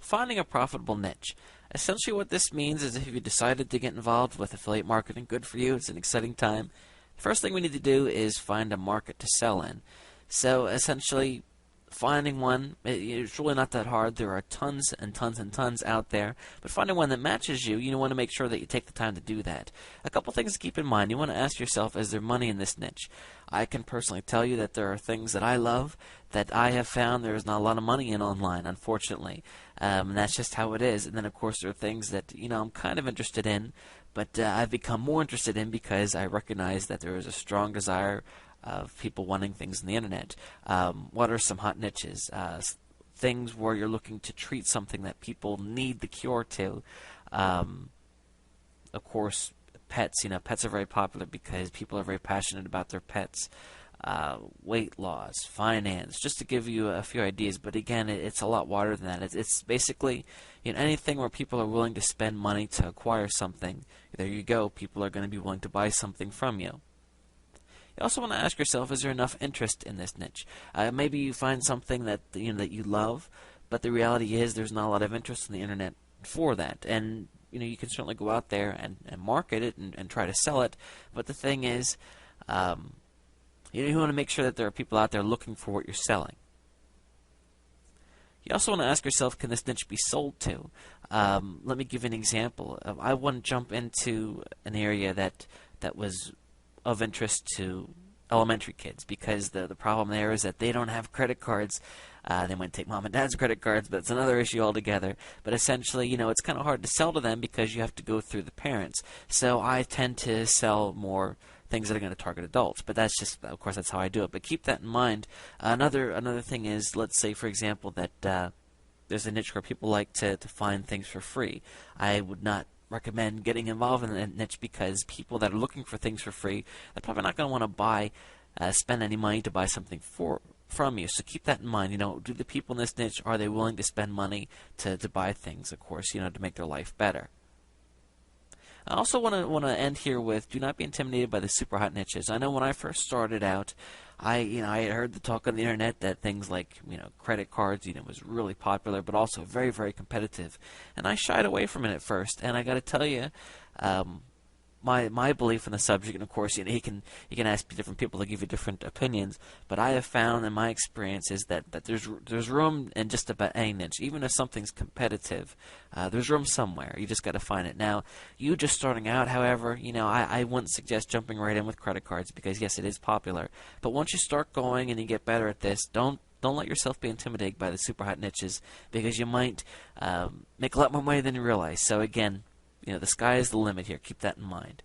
finding a profitable niche. Essentially what this means is if you decided to get involved with affiliate marketing, good for you, it's an exciting time. The first thing we need to do is find a market to sell in. So essentially finding one, it's really not that hard. There are tons and tons and tons out there. But finding one that matches you, you want to make sure that you take the time to do that. A couple things to keep in mind. You want to ask yourself, is there money in this niche? I can personally tell you that there are things that I love that I have found there is not a lot of money in online, unfortunately. And that's just how it is. And then, of course, there are things that, I'm kind of interested in, but I've become more interested in because I recognize that there is a strong desire of people wanting things on the internet. What are some hot niches? Things where you're looking to treat something that people need the cure to. Of course, pets. Pets are very popular because people are very passionate about their pets. Weight loss, finance, just to give you a few ideas. But again, it's a lot wider than that. It's basically anything where people are willing to spend money to acquire something. There you go. People are going to be willing to buy something from you. You also want to ask yourself, is there enough interest in this niche? Maybe you find something that that you love, but the reality is there's not a lot of interest in the internet for that. And you can certainly go out there and market it and try to sell it. But the thing is, you want to make sure that there are people out there looking for what you're selling. You also want to ask yourself, can this niche be sold to? Let me give you an example. I want to jump into an area that was of interest to elementary kids because the problem there is that they don't have credit cards. They might take mom and dad's credit cards, but it's another issue altogether. But essentially, it's kind of hard to sell to them because you have to go through the parents. So I tend to sell more things that are going to target adults. But that's just, of course, that's how I do it. But keep that in mind. Another thing is, let's say, for example, that there's a niche where people like to find things for free. I would not recommend getting involved in that niche because people that are looking for things for free, they're probably not going to want to spend any money to buy something from you. So keep that in mind. Do the people in this niche, are they willing to spend money to buy things, of course, to make their life better? I also want to end here with, do not be intimidated by the super hot niches. I know when I first started out, I had heard the talk on the internet that things like credit cards was really popular, but also very, very competitive, and I shied away from it at first. And I got to tell you, my belief in the subject, and of course you can ask different people to give you different opinions, but I have found in my experience is that there's room in just about any niche. Even if something's competitive, there's room somewhere. You just got to find it. Now, you just starting out, however, I wouldn't suggest jumping right in with credit cards because yes, it is popular, but once you start going and you get better at this, don't let yourself be intimidated by the super hot niches because you might make a lot more money than you realize. So again, the sky is the limit here. Keep that in mind.